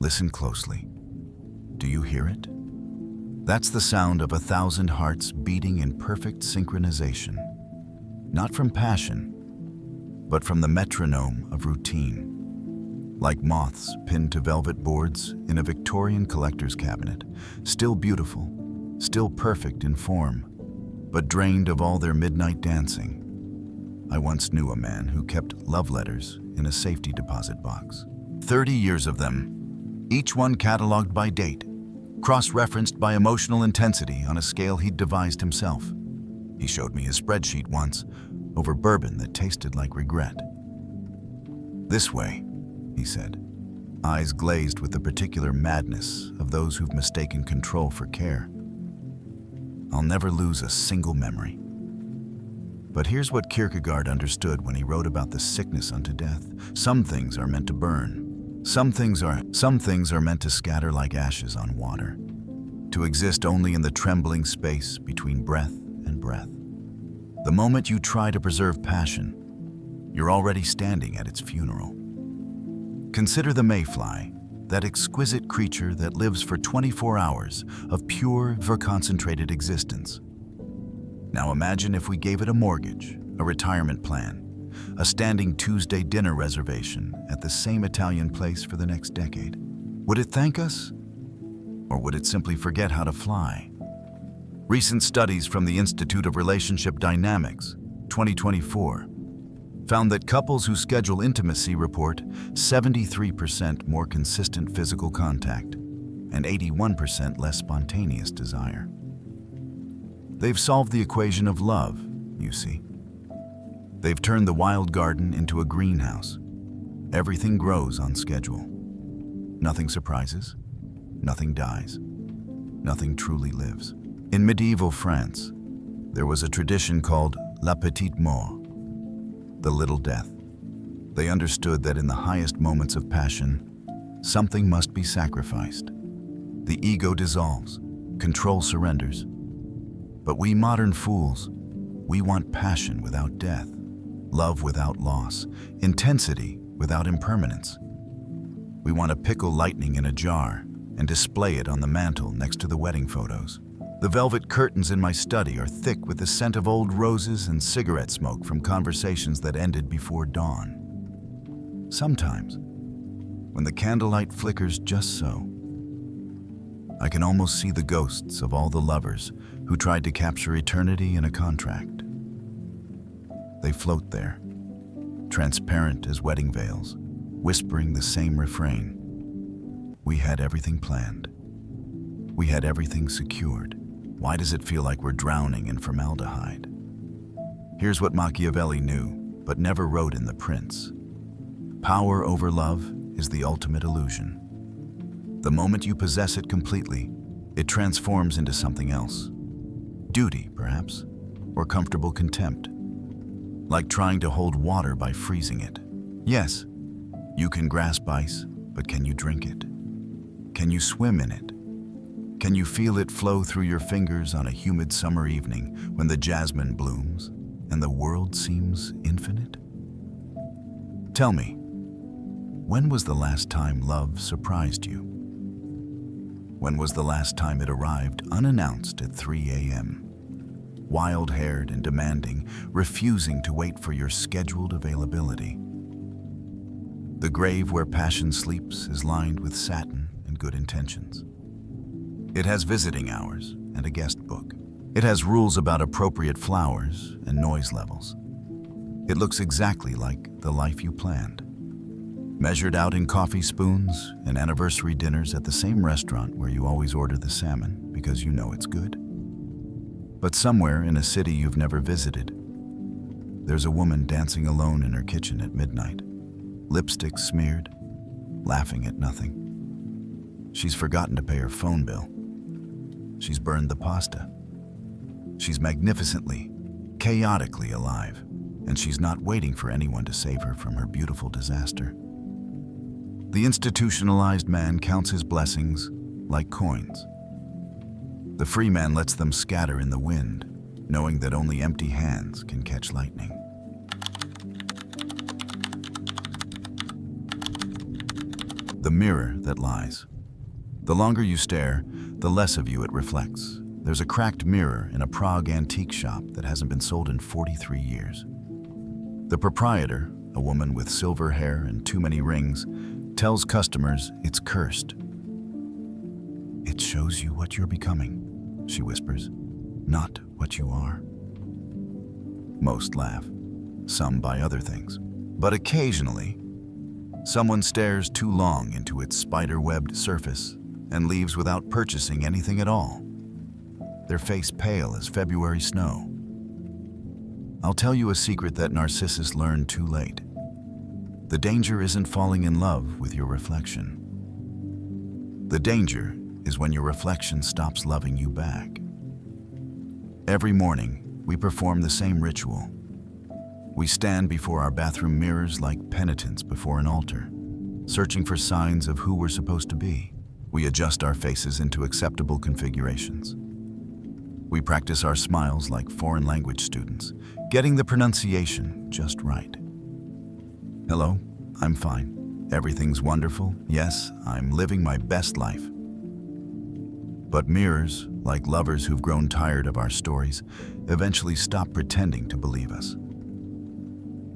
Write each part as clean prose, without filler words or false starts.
Listen closely. Do you hear it? That's the sound of 1,000 hearts beating in perfect synchronization. Not from passion, but from the metronome of routine. Like moths pinned to velvet boards in a Victorian collector's cabinet, still beautiful, still perfect in form, but drained of all their midnight dancing. I once knew a man who kept love letters in a safety deposit box. 30 years of them, each one cataloged by date, cross-referenced by emotional intensity on a scale he'd devised himself. He showed me his spreadsheet once, over bourbon that tasted like regret. "This way," he said, eyes glazed with the particular madness of those who've mistaken control for care. "I'll never lose a single memory." But here's what Kierkegaard understood when he wrote about the sickness unto death. Some things are meant to burn. Some things are meant to scatter like ashes on water, to exist only in the trembling space between breath and breath. The moment you try to preserve passion, you're already standing at its funeral. Consider the mayfly, that exquisite creature that lives for 24 hours of pure, concentrated existence. Now imagine if we gave it a mortgage, a retirement plan, a standing Tuesday dinner reservation at the same Italian place for the next decade. Would it thank us? Or would it simply forget how to fly? Recent studies from the Institute of Relationship Dynamics, 2024, found that couples who schedule intimacy report 73% more consistent physical contact and 81% less spontaneous desire. They've solved the equation of love, you see. They've turned the wild garden into a greenhouse. Everything grows on schedule. Nothing surprises, nothing dies, nothing truly lives. In medieval France, there was a tradition called La Petite Mort, the little death. They understood that in the highest moments of passion, something must be sacrificed. The ego dissolves, control surrenders. But we modern fools, we want passion without death, love without loss, intensity without impermanence. We want to pickle lightning in a jar and display it on the mantle next to the wedding photos. The velvet curtains in my study are thick with the scent of old roses and cigarette smoke from conversations that ended before dawn. Sometimes, when the candlelight flickers just so, I can almost see the ghosts of all the lovers who tried to capture eternity in a contract. They float there, transparent as wedding veils, whispering the same refrain. We had everything planned. We had everything secured. Why does it feel like we're drowning in formaldehyde? Here's what Machiavelli knew, but never wrote in The Prince. Power over love is the ultimate illusion. The moment you possess it completely, it transforms into something else. Duty, perhaps, or comfortable contempt. Like trying to hold water by freezing it. Yes, you can grasp ice, but can you drink it? Can you swim in it? Can you feel it flow through your fingers on a humid summer evening when the jasmine blooms and the world seems infinite? Tell me, when was the last time love surprised you? When was the last time it arrived unannounced at 3 a.m.? Wild-haired and demanding, refusing to wait for your scheduled availability. The grave where passion sleeps is lined with satin and good intentions. It has visiting hours and a guest book. It has rules about appropriate flowers and noise levels. It looks exactly like the life you planned. Measured out in coffee spoons and anniversary dinners at the same restaurant where you always order the salmon because you know it's good. But somewhere in a city you've never visited, there's a woman dancing alone in her kitchen at midnight, lipstick smeared, laughing at nothing. She's forgotten to pay her phone bill. She's burned the pasta. She's magnificently, chaotically alive, and she's not waiting for anyone to save her from her beautiful disaster. The institutionalized man counts his blessings like coins. The free man lets them scatter in the wind, knowing that only empty hands can catch lightning. The mirror that lies. The longer you stare, the less of you it reflects. There's a cracked mirror in a Prague antique shop that hasn't been sold in 43 years. The proprietor, a woman with silver hair and too many rings, tells customers it's cursed. "It shows you what you're becoming," she whispers, "not what you are." Most laugh, some buy other things. But occasionally, someone stares too long into its spider-webbed surface and leaves without purchasing anything at all, their face pale as February snow. I'll tell you a secret that Narcissus learned too late. The danger isn't falling in love with your reflection. The danger is when your reflection stops loving you back. Every morning, we perform the same ritual. We stand before our bathroom mirrors like penitents before an altar, searching for signs of who we're supposed to be. We adjust our faces into acceptable configurations. We practice our smiles like foreign language students, getting the pronunciation just right. "Hello, I'm fine. Everything's wonderful. Yes, I'm living my best life." But mirrors, like lovers who've grown tired of our stories, eventually stop pretending to believe us.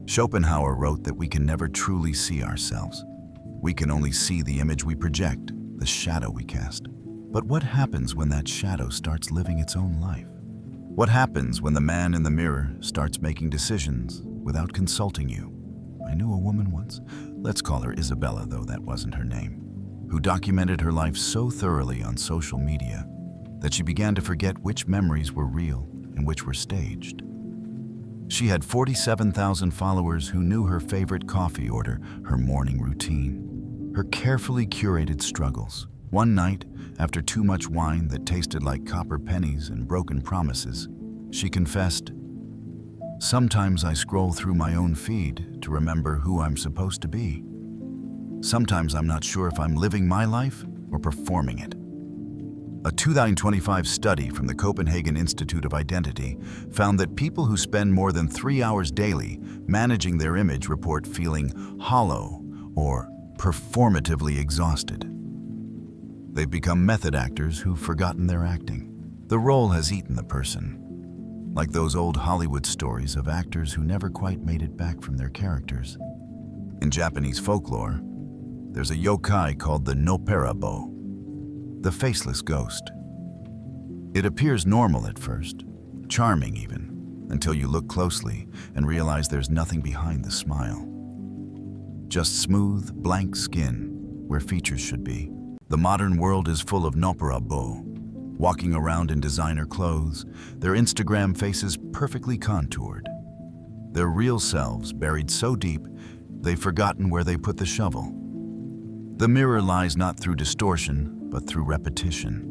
Schopenhauer wrote that we can never truly see ourselves. We can only see the image we project, the shadow we cast. But what happens when that shadow starts living its own life? What happens when the man in the mirror starts making decisions without consulting you? I knew a woman once, let's call her Isabella, though that wasn't her name, who documented her life so thoroughly on social media that she began to forget which memories were real and which were staged. She had 47,000 followers who knew her favorite coffee order, her morning routine, her carefully curated struggles. One night, after too much wine that tasted like copper pennies and broken promises, she confessed, "Sometimes I scroll through my own feed to remember who I'm supposed to be. Sometimes I'm not sure if I'm living my life or performing it." A 2025 study from the Copenhagen Institute of Identity found that people who spend more than 3 hours daily managing their image report feeling hollow or performatively exhausted. They've become method actors who've forgotten their acting. The role has eaten the person, like those old Hollywood stories of actors who never quite made it back from their characters. In Japanese folklore, there's a yokai called the Noperabo, the faceless ghost. It appears normal at first, charming even, until you look closely and realize there's nothing behind the smile. Just smooth, blank skin where features should be. The modern world is full of Noperabo, walking around in designer clothes, their Instagram faces perfectly contoured. Their real selves buried so deep, they've forgotten where they put the shovel. The mirror lies not through distortion, but through repetition.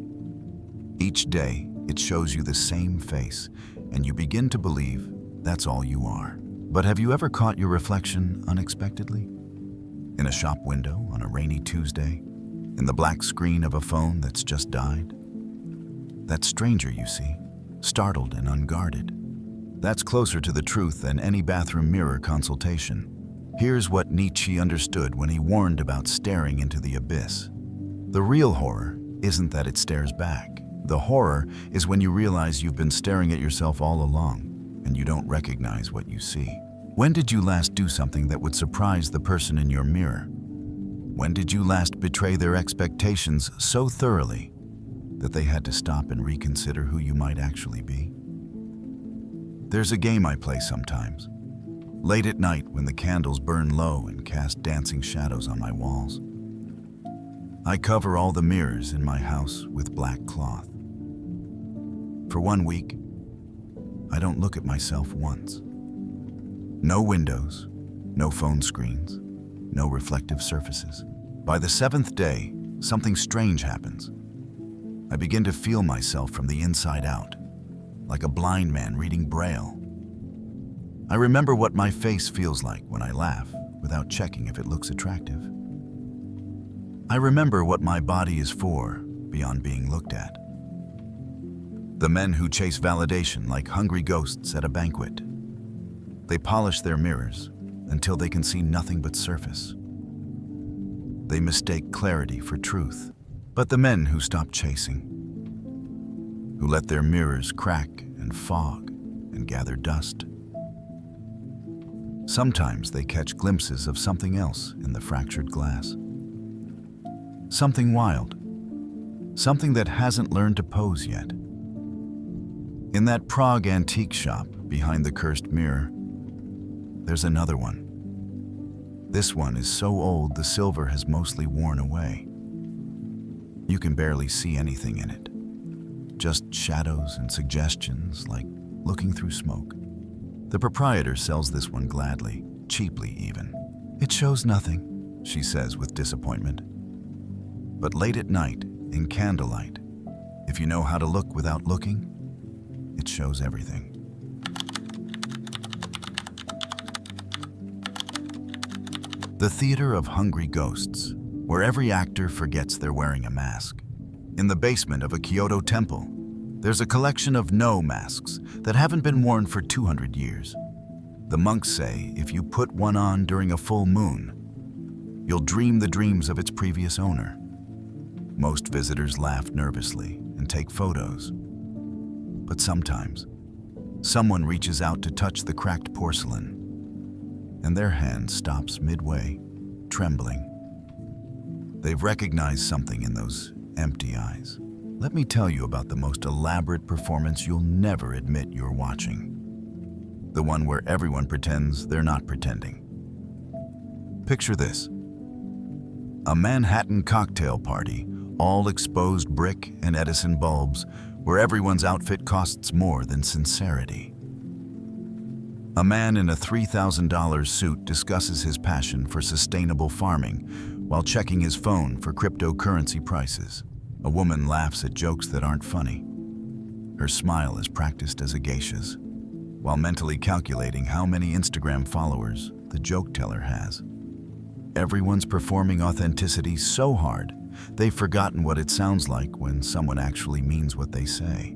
Each day, it shows you the same face, and you begin to believe that's all you are. But have you ever caught your reflection unexpectedly? In a shop window on a rainy Tuesday? In the black screen of a phone that's just died? That stranger you see, startled and unguarded. That's closer to the truth than any bathroom mirror consultation. Here's what Nietzsche understood when he warned about staring into the abyss. The real horror isn't that it stares back. The horror is when you realize you've been staring at yourself all along and you don't recognize what you see. When did you last do something that would surprise the person in your mirror? When did you last betray their expectations so thoroughly that they had to stop and reconsider who you might actually be? There's a game I play sometimes. Late at night when the candles burn low and cast dancing shadows on my walls. I cover all the mirrors in my house with black cloth. For 1 week, I don't look at myself once. No windows, no phone screens, no reflective surfaces. By the 7th day, something strange happens. I begin to feel myself from the inside out, like a blind man reading Braille. I remember what my face feels like when I laugh without checking if it looks attractive. I remember what my body is for beyond being looked at. The men who chase validation like hungry ghosts at a banquet. They polish their mirrors until they can see nothing but surface. They mistake clarity for truth. But the men who stop chasing, who let their mirrors crack and fog and gather dust, sometimes they catch glimpses of something else in the fractured glass. Something wild, something that hasn't learned to pose yet. In that Prague antique shop behind the cursed mirror, there's another one. This one is so old the silver has mostly worn away. You can barely see anything in it. Just shadows and suggestions, like looking through smoke. The proprietor sells this one gladly, cheaply even. "It shows nothing," she says with disappointment. But late at night, in candlelight, if you know how to look without looking, it shows everything. The Theater of Hungry Ghosts, where every actor forgets they're wearing a mask. In the basement of a Kyoto temple, there's a collection of no masks that haven't been worn for 200 years. The monks say if you put one on during a full moon, you'll dream the dreams of its previous owner. Most visitors laugh nervously and take photos. But sometimes, someone reaches out to touch the cracked porcelain, and their hand stops midway, trembling. They've recognized something in those empty eyes. Let me tell you about the most elaborate performance you'll never admit you're watching. The one where everyone pretends they're not pretending. Picture this: a Manhattan cocktail party, all exposed brick and Edison bulbs, where everyone's outfit costs more than sincerity. A man in a $3,000 suit discusses his passion for sustainable farming while checking his phone for cryptocurrency prices. A woman laughs at jokes that aren't funny. Her smile is practiced as a geisha's, while mentally calculating how many Instagram followers the joke teller has. Everyone's performing authenticity so hard, they've forgotten what it sounds like when someone actually means what they say.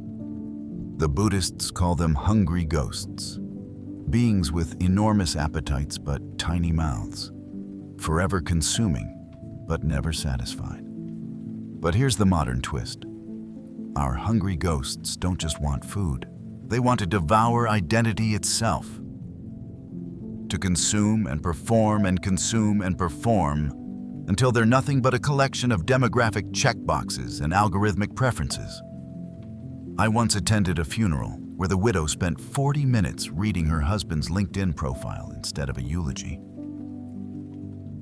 The Buddhists call them hungry ghosts, beings with enormous appetites but tiny mouths, forever consuming but never satisfied. But here's the modern twist. Our hungry ghosts don't just want food. They want to devour identity itself. To consume and perform and consume and perform until they're nothing but a collection of demographic checkboxes and algorithmic preferences. I once attended a funeral where the widow spent 40 minutes reading her husband's LinkedIn profile instead of a eulogy.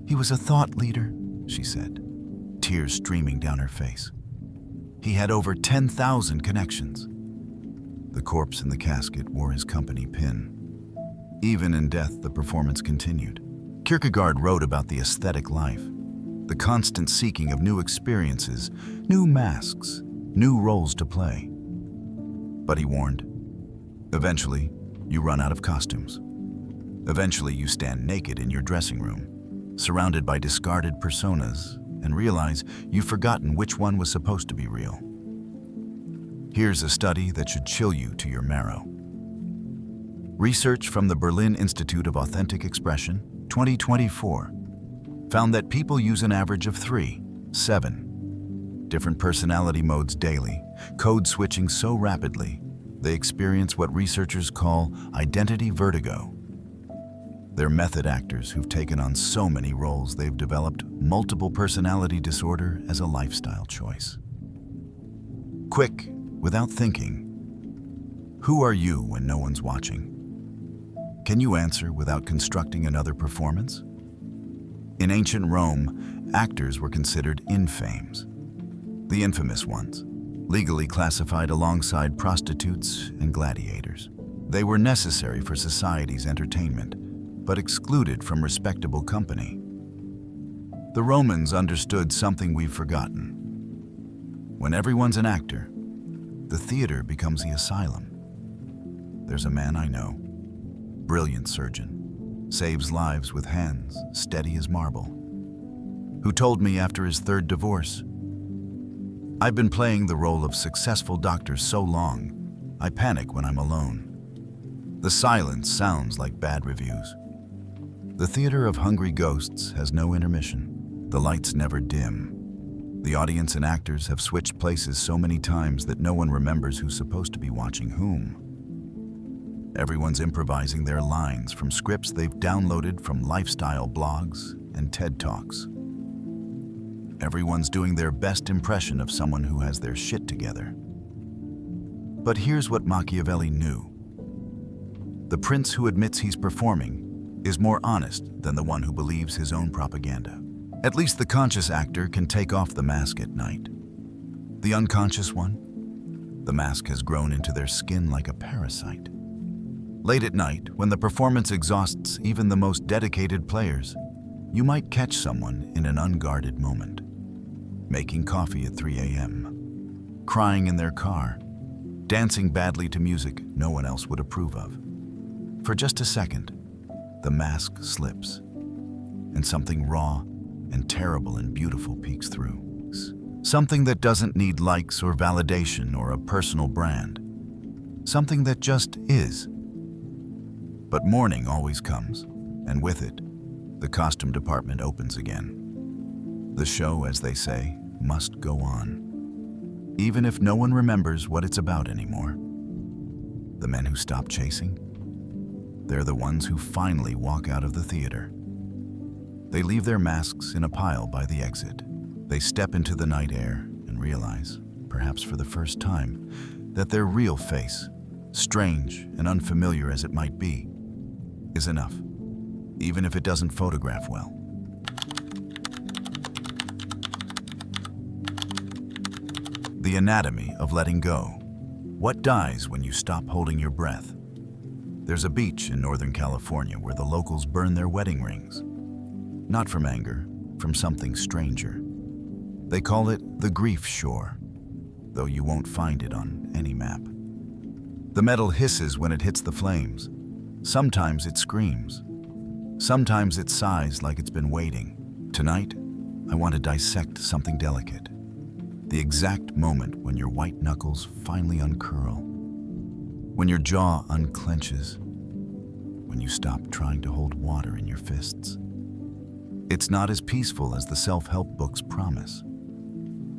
"He was a thought leader," she said, tears streaming down her face. "He had over 10,000 connections." The corpse in the casket wore his company pin. Even in death, the performance continued. Kierkegaard wrote about the aesthetic life, the constant seeking of new experiences, new masks, new roles to play. But he warned, eventually, you run out of costumes. Eventually, you stand naked in your dressing room, surrounded by discarded personas, and realize you've forgotten which one was supposed to be real. Here's a study that should chill you to your marrow. Research from the Berlin Institute of Authentic Expression, 2024, found that people use an average of 7 different personality modes daily, code switching so rapidly, they experience what researchers call identity vertigo. They're method actors who've taken on so many roles they've developed multiple personality disorder as a lifestyle choice. Quick, without thinking, who are you when no one's watching? Can you answer without constructing another performance? In ancient Rome, actors were considered infames, the infamous ones, legally classified alongside prostitutes and gladiators. They were necessary for society's entertainment, but excluded from respectable company. The Romans understood something we've forgotten. When everyone's an actor, the theater becomes the asylum. There's a man I know, brilliant surgeon, saves lives with hands steady as marble, who told me after his third divorce, "I've been playing the role of successful doctor so long, I panic when I'm alone. The silence sounds like bad reviews." The Theater of Hungry Ghosts has no intermission. The lights never dim. The audience and actors have switched places so many times that no one remembers who's supposed to be watching whom. Everyone's improvising their lines from scripts they've downloaded from lifestyle blogs and TED Talks. Everyone's doing their best impression of someone who has their shit together. But here's what Machiavelli knew. The prince who admits he's performing is more honest than the one who believes his own propaganda. At least the conscious actor can take off the mask at night. The unconscious one, the mask has grown into their skin like a parasite. Late at night, when the performance exhausts even the most dedicated players, you might catch someone in an unguarded moment, making coffee at 3 a.m., crying in their car, dancing badly to music no one else would approve of. For just a second, the mask slips, and something raw and terrible and beautiful peeks through. Something that doesn't need likes or validation or a personal brand. Something that just is. But morning always comes, and with it, the costume department opens again. The show, as they say, must go on, even if no one remembers what it's about anymore. The men who stop chasing, they're the ones who finally walk out of the theater. They leave their masks in a pile by the exit. They step into the night air and realize, perhaps for the first time, that their real face, strange and unfamiliar as it might be, is enough, even if it doesn't photograph well. The anatomy of letting go. What dies when you stop holding your breath? There's a beach in Northern California where the locals burn their wedding rings. Not from anger, from something stranger. They call it the grief shore, though you won't find it on any map. The metal hisses when it hits the flames. Sometimes it screams. Sometimes it sighs like it's been waiting. Tonight, I want to dissect something delicate. The exact moment when your white knuckles finally uncurl. When your jaw unclenches. When you stop trying to hold water in your fists. It's not as peaceful as the self-help books promise.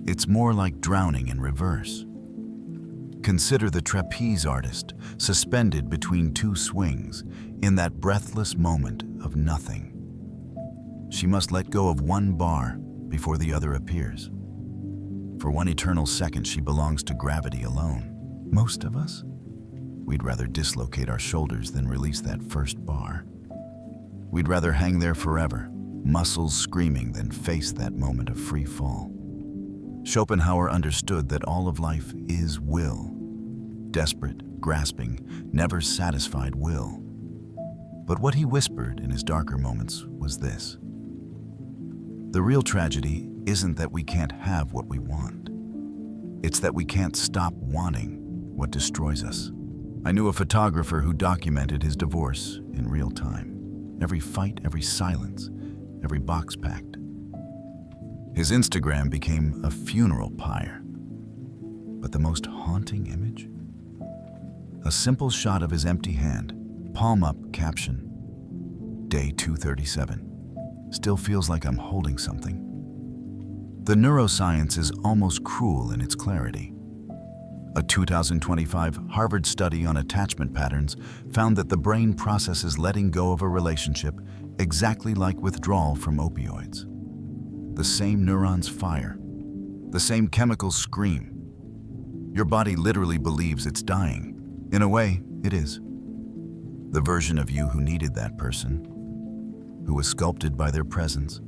It's more like drowning in reverse. Consider the trapeze artist suspended between two swings in that breathless moment of nothing. She must let go of one bar before the other appears. For one eternal second, she belongs to gravity alone. Most of us, we'd rather dislocate our shoulders than release that first bar. We'd rather hang there forever, muscles screaming, than face that moment of free fall. Schopenhauer understood that all of life is will. Desperate, grasping, never satisfied will. But what he whispered in his darker moments was this. The real tragedy isn't that we can't have what we want. It's that we can't stop wanting what destroys us. I knew a photographer who documented his divorce in real time. Every fight, every silence, every box packed. His Instagram became a funeral pyre. But the most haunting image? A simple shot of his empty hand, palm up, caption, Day 237. Still feels like I'm holding something. The neuroscience is almost cruel in its clarity. A 2025 Harvard study on attachment patterns found that the brain processes letting go of a relationship exactly like withdrawal from opioids. The same neurons fire, the same chemicals scream. Your body literally believes it's dying. In a way, it is. The version of you who needed that person, who was sculpted by their presence.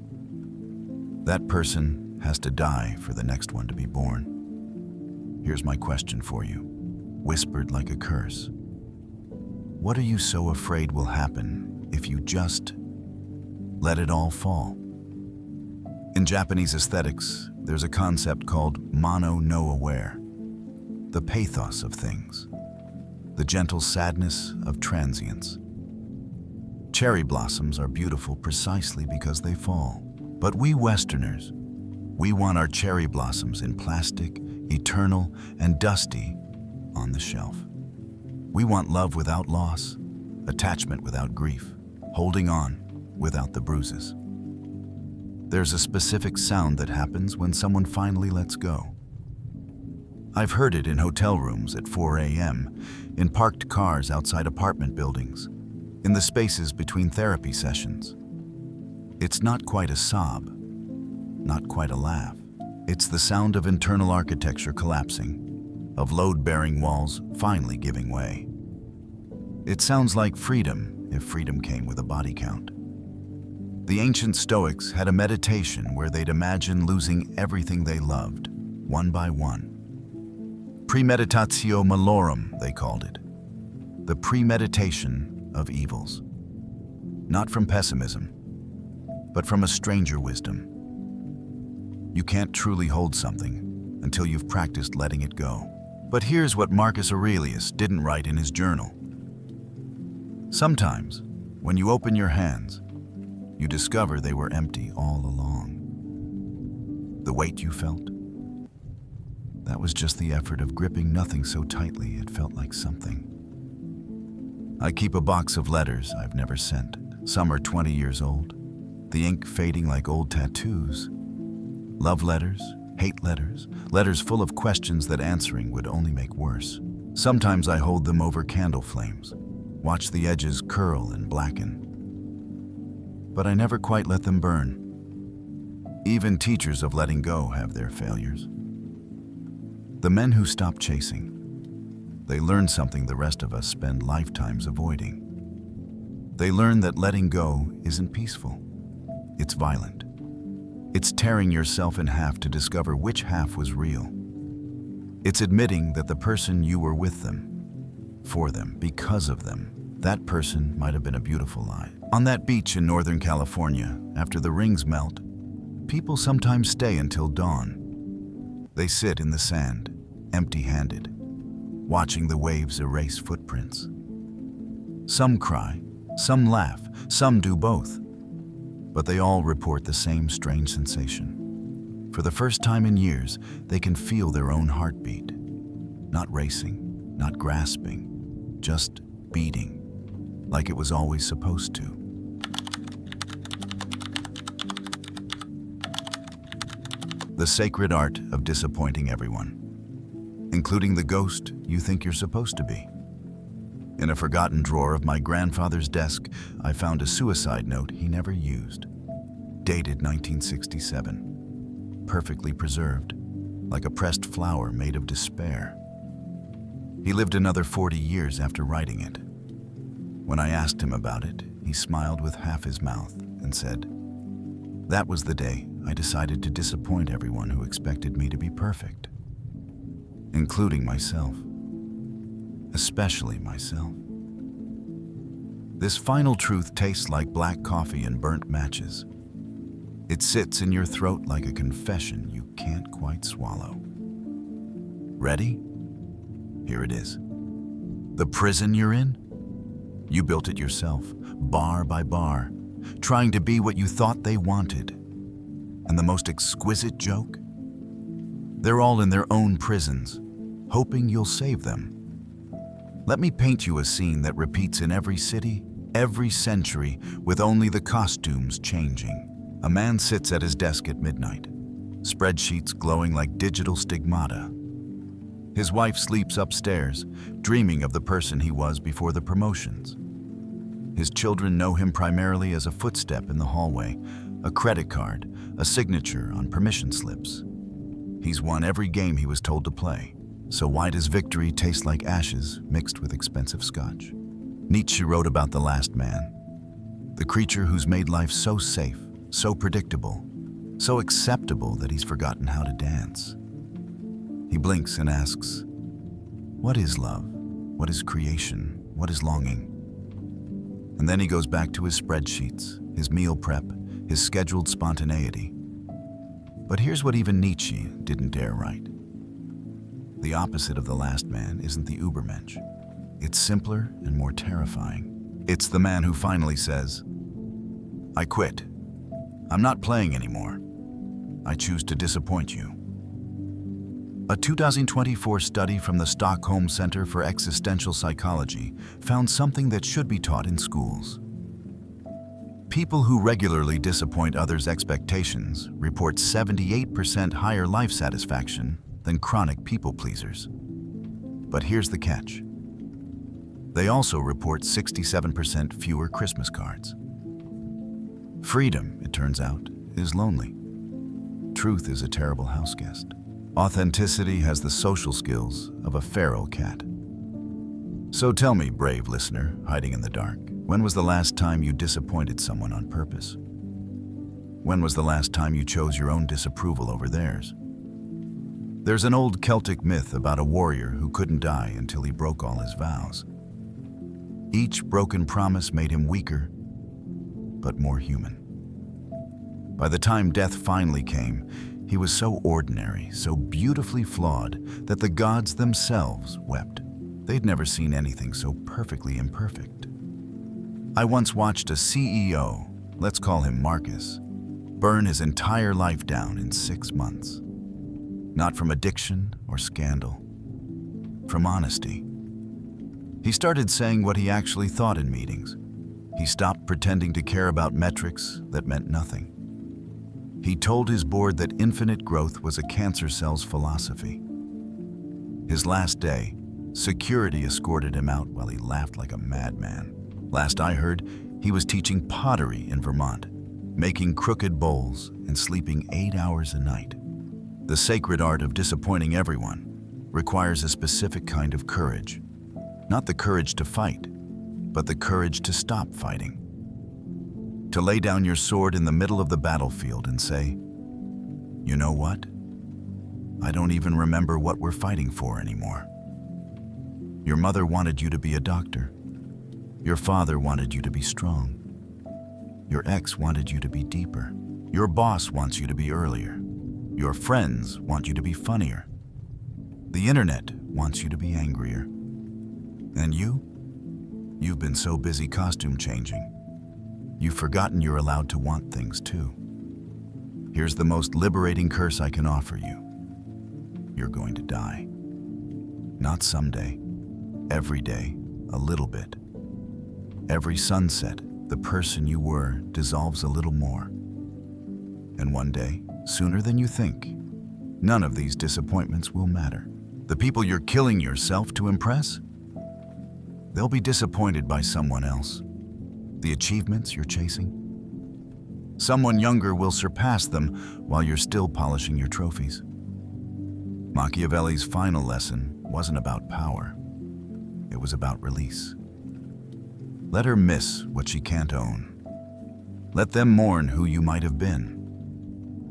That person has to die for the next one to be born. Here's my question for you, whispered like a curse. What are you so afraid will happen if you just let it all fall? In Japanese aesthetics, there's a concept called mono no aware, the pathos of things, the gentle sadness of transience. Cherry blossoms are beautiful precisely because they fall. But we Westerners, we want our cherry blossoms in plastic, eternal, and dusty on the shelf. We want love without loss, attachment without grief, holding on without the bruises. there's a specific sound that happens when someone finally lets go. I've heard it in hotel rooms at 4 a.m., in parked cars outside apartment buildings, in the spaces between therapy sessions. It's not quite a sob, not quite a laugh. It's the sound of internal architecture collapsing, of load-bearing walls finally giving way. It sounds like freedom if freedom came with a body count. The ancient Stoics had a meditation where they'd imagine losing everything they loved, one by one. Premeditatio malorum, they called it. The premeditation of evils. Not from pessimism, but from a stranger wisdom. You can't truly hold something until you've practiced letting it go. But here's what Marcus Aurelius didn't write in his journal. Sometimes, when you open your hands, you discover they were empty all along. The weight you felt, that was just the effort of gripping nothing so tightly it felt like something. I keep a box of letters I've never sent. Some are 20 years old, the ink fading like old tattoos. Love letters, hate letters, letters full of questions that answering would only make worse. Sometimes I hold them over candle flames, watch the edges curl and blacken. But I never quite let them burn. Even teachers of letting go have their failures. The men who stop chasing, they learn something the rest of us spend lifetimes avoiding. They learn that letting go isn't peaceful. It's violent. It's tearing yourself in half to discover which half was real. It's admitting that the person you were with them, for them, because of them, that person might have been a beautiful lie. On that beach in Northern California, after the rings melt, people sometimes stay until dawn. They sit in the sand, empty-handed, watching the waves erase footprints. Some cry, some laugh, some do both. But they all report the same strange sensation. For the first time in years, they can feel their own heartbeat. Not racing, not grasping, just beating, like it was always supposed to. The sacred art of disappointing everyone, including the ghost you think you're supposed to be. In a forgotten drawer of my grandfather's desk, I found a suicide note he never used, dated 1967, perfectly preserved, like a pressed flower made of despair. He lived another 40 years after writing it. When I asked him about it, he smiled with half his mouth and said, "That was the day I decided to disappoint everyone who expected me to be perfect, including myself. Especially myself." This final truth tastes like black coffee and burnt matches. It sits in your throat like a confession you can't quite swallow. Ready? Here it is. The prison you're in? You built it yourself, bar by bar, trying to be what you thought they wanted. And the most exquisite joke? They're all in their own prisons, hoping you'll save them. Let me paint you a scene that repeats in every city, every century, with only the costumes changing. A man sits at his desk at midnight, spreadsheets glowing like digital stigmata. His wife sleeps upstairs, dreaming of the person he was before the promotions. His children know him primarily as a footstep in the hallway, a credit card, a signature on permission slips. He's won every game he was told to play. So why does victory taste like ashes mixed with expensive scotch? Nietzsche wrote about the last man, the creature who's made life so safe, so predictable, so acceptable that he's forgotten how to dance. He blinks and asks, what is love? What is creation? What is longing? And then he goes back to his spreadsheets, his meal prep, his scheduled spontaneity. But here's what even Nietzsche didn't dare write. The opposite of the last man isn't the Ubermensch. It's simpler and more terrifying. It's the man who finally says, I quit. I'm not playing anymore. I choose to disappoint you. A 2024 study from the Stockholm Center for Existential Psychology found something that should be taught in schools. People who regularly disappoint others' expectations report 78% higher life satisfaction than chronic people pleasers. But here's the catch. They also report 67% fewer Christmas cards. Freedom, it turns out, is lonely. Truth is a terrible houseguest. Authenticity has the social skills of a feral cat. So tell me, brave listener hiding in the dark, when was the last time you disappointed someone on purpose? When was the last time you chose your own disapproval over theirs? There's an old Celtic myth about a warrior who couldn't die until he broke all his vows. Each broken promise made him weaker, but more human. By the time death finally came, he was so ordinary, so beautifully flawed, that the gods themselves wept. They'd never seen anything so perfectly imperfect. I once watched a CEO, let's call him Marcus, burn his entire life down in 6 months. Not from addiction or scandal, from honesty. He started saying what he actually thought in meetings. He stopped pretending to care about metrics that meant nothing. He told his board that infinite growth was a cancer cell's philosophy. His last day, security escorted him out while he laughed like a madman. Last I heard, he was teaching pottery in Vermont, making crooked bowls and sleeping 8 hours a night. The sacred art of disappointing everyone requires a specific kind of courage. Not the courage to fight, but the courage to stop fighting. To lay down your sword in the middle of the battlefield and say, you know what? I don't even remember what we're fighting for anymore. Your mother wanted you to be a doctor. Your father wanted you to be strong. Your ex wanted you to be deeper. Your boss wants you to be earlier. Your friends want you to be funnier. The internet wants you to be angrier. And you've been so busy costume changing, you've forgotten you're allowed to want things too. Here's the most liberating curse I can offer you. You're going to die. Not someday, every day, a little bit. Every sunset, the person you were dissolves a little more. And one day, sooner than you think, none of these disappointments will matter. The people you're killing yourself to impress, they'll be disappointed by someone else. The achievements you're chasing, someone younger will surpass them while you're still polishing your trophies. Machiavelli's final lesson wasn't about power. It was about release. Let her miss what she can't own. Let them mourn who you might have been.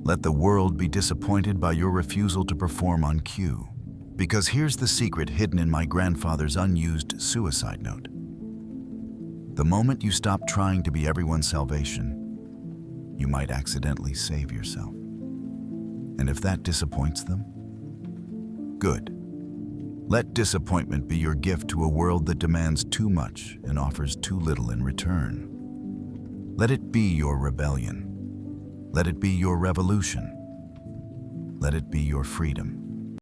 Let the world be disappointed by your refusal to perform on cue. Because here's the secret hidden in my grandfather's unused suicide note. The moment you stop trying to be everyone's salvation, you might accidentally save yourself. And if that disappoints them, good. Let disappointment be your gift to a world that demands too much and offers too little in return. Let it be your rebellion. Let it be your revolution. Let it be your freedom.